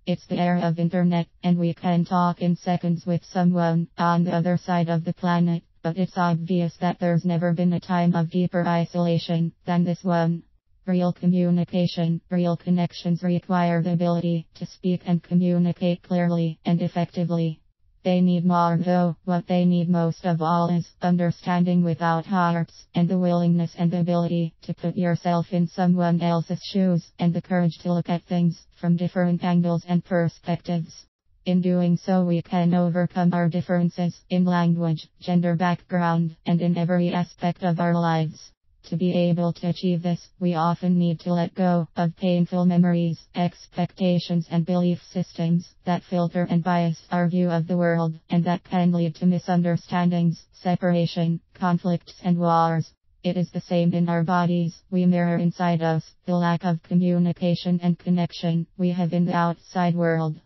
It's the era of internet, and we can talk in seconds with someone on the other side of the planet, but it's obvious that there's never been a time of deeper isolation than this one. Real communication, real connections require the ability to speak and communicate clearly and effectively. They need more though. What they need most of all is understanding without hearts, and the willingness and ability to put yourself in someone else's shoes, and the courage to look at things from different angles and perspectives. In doing so, we can overcome our differences in language, gender background, and in every aspect of our lives. To be able to achieve this, we often need to let go of painful memories, expectations, and belief systems that filter and bias our view of the world, and that can lead to misunderstandings, separation, conflicts, and wars. It is the same in our bodies. We mirror inside us the lack of communication and connection we have in the outside world.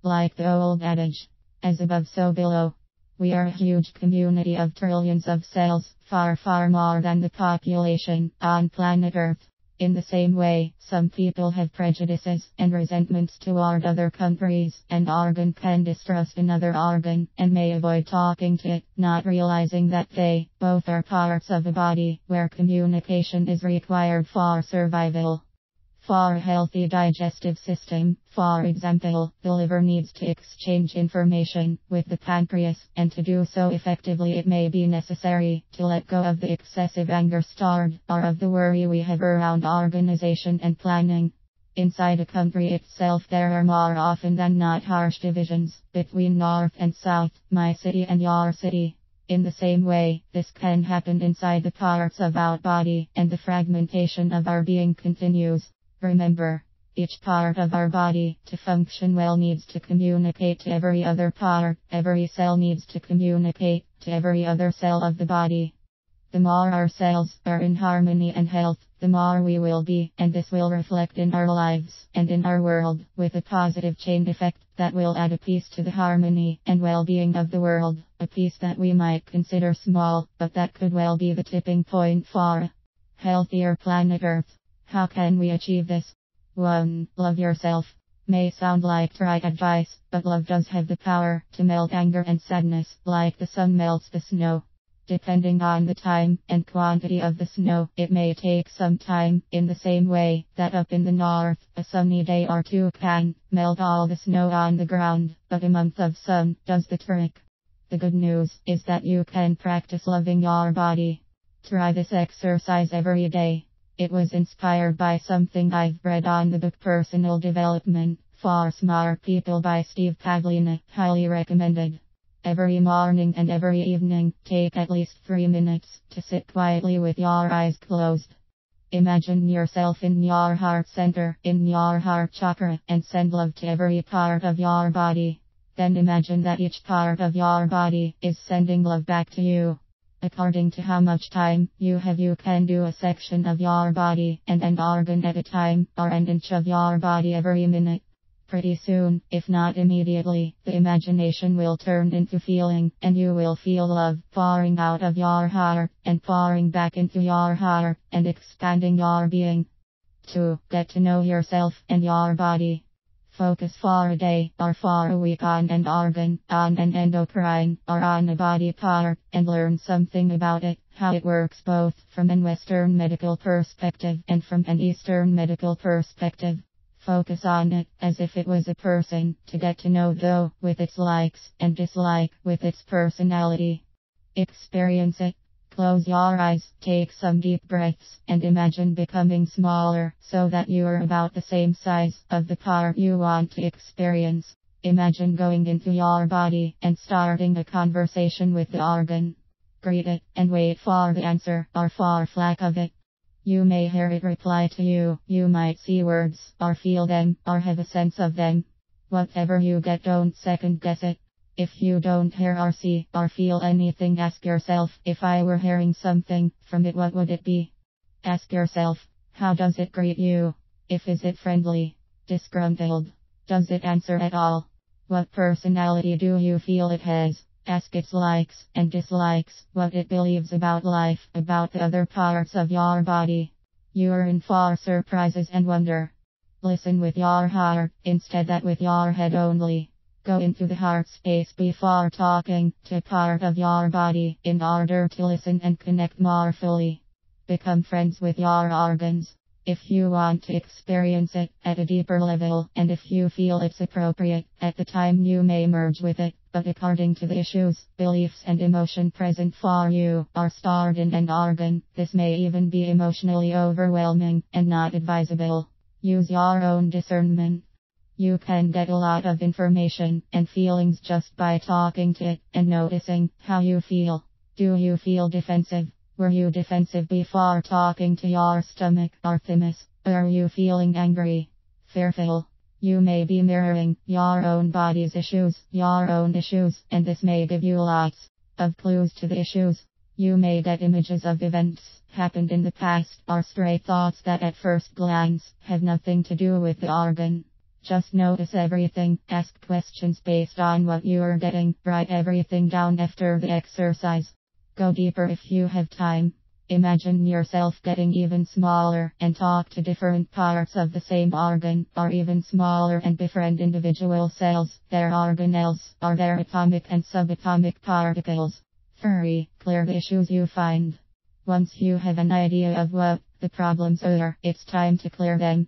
Like the old adage, as above so below. We are a huge community of trillions of cells, far more than the population on planet Earth. In the same way, some people have prejudices and resentments toward other countries. An organ can distrust another organ, and may avoid talking to it, not realizing that they both are parts of a body where communication is required for survival. For a healthy digestive system, for example, the liver needs to exchange information with the pancreas, and to do so effectively it may be necessary to let go of the excessive anger stored, or of the worry we have around organization and planning. Inside a country itself there are more often than not harsh divisions between north and south, my city and your city. In the same way, this can happen inside the parts of our body, and the fragmentation of our being continues. Remember, each part of our body, to function well, needs to communicate to every other part. Every cell needs to communicate to every other cell of the body. The more our cells are in harmony and health, the more we will be, and this will reflect in our lives and in our world, with a positive chain effect that will add a piece to the harmony and well-being of the world, a piece that we might consider small, but that could well be the tipping point for a healthier planet Earth. How can we achieve this? 1. Love yourself. May sound like trite advice, but love does have the power to melt anger and sadness, like the sun melts the snow. Depending on the time and quantity of the snow, it may take some time, in the same way that up in the north, a sunny day or two can melt all the snow on the ground, but a month of sun does the trick. The good news is that you can practice loving your body. Try this exercise every day. It was inspired by something I've read on the book Personal Development for Smart People by Steve Pavlina, highly recommended. Every morning and every evening, take at least 3 minutes to sit quietly with your eyes closed. Imagine yourself in your heart center, in your heart chakra, and send love to every part of your body. Then imagine that each part of your body is sending love back to you. According to how much time you have, you can do a section of your body and an organ at a time, or an inch of your body every minute. Pretty soon, if not immediately, the imagination will turn into feeling, and you will feel love pouring out of your heart, and pouring back into your heart, and expanding your being. 2. Get to know yourself and your body. Focus for a day or for a week on an organ, on an endocrine, or on a body part, and learn something about it, how it works both from an Western medical perspective and from an Eastern medical perspective. Focus on it as if it was a person, to get to know though, with its likes and dislikes, with its personality. Experience it. Close your eyes, take some deep breaths, and imagine becoming smaller, so that you are about the same size of the part you want to experience. Imagine going into your body and starting a conversation with the organ. Greet it, and wait for the answer, or for lack of it. You may hear it reply to you, you might see words, or feel them, or have a sense of them. Whatever you get, don't second guess it. If you don't hear or see or feel anything, ask yourself, if I were hearing something from it, what would it be? Ask yourself, how does it greet you? Is it friendly? Disgruntled? Does it answer at all? What personality do you feel it has? Ask its likes and dislikes, what it believes about life, about the other parts of your body. You are in for surprises and wonder. Listen with your heart, instead that with your head only. Go into the heart space before talking to part of your body in order to listen and connect more fully. Become friends with your organs. If you want to experience it at a deeper level, and if you feel it's appropriate at the time, you may merge with it, but according to the issues, beliefs and emotion present for you are stored in an organ, this may even be emotionally overwhelming and not advisable. Use your own discernment. You can get a lot of information and feelings just by talking to it and noticing how you feel. Do you feel defensive? Were you defensive before talking to your stomach or thymus? Are you feeling angry? Fearful? You may be mirroring your own body's issues, your own issues, and this may give you lots of clues to the issues. You may get images of events happened in the past or stray thoughts that at first glance have nothing to do with the organ. Just notice everything, ask questions based on what you are getting, write everything down after the exercise. Go deeper if you have time. Imagine yourself getting even smaller and talk to different parts of the same organ, or even smaller, and befriend individual cells, their organelles, or their atomic and subatomic particles. 3. Clear the issues you find. Once you have an idea of what the problems are, it's time to clear them.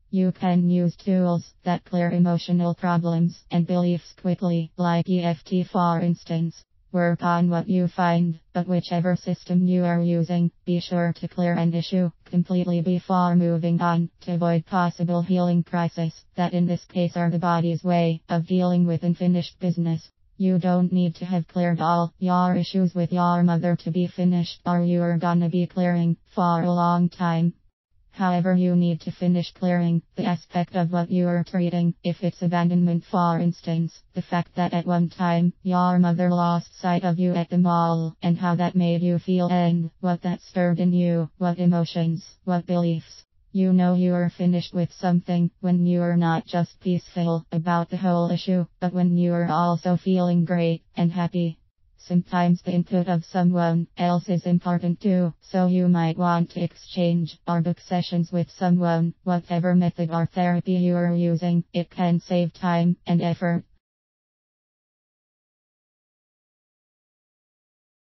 You can use tools that clear emotional problems and beliefs quickly, like EFT for instance. Work on what you find, but whichever system you are using, be sure to clear an issue completely before moving on, to avoid possible healing crisis, that in this case are the body's way of dealing with unfinished business. You don't need to have cleared all your issues with your mother to be finished, or you're gonna be clearing for a long time. However, you need to finish clearing the aspect of what you are treating. If it's abandonment, for instance, the fact that at one time your mother lost sight of you at the mall, and how that made you feel, and what that stirred in you, what emotions, what beliefs. You know you're finished with something when you're not just peaceful about the whole issue, but when you're also feeling great and happy. Sometimes the input of someone else is important too, so you might want to exchange or book sessions with someone. Whatever method or therapy you are using, it can save time and effort.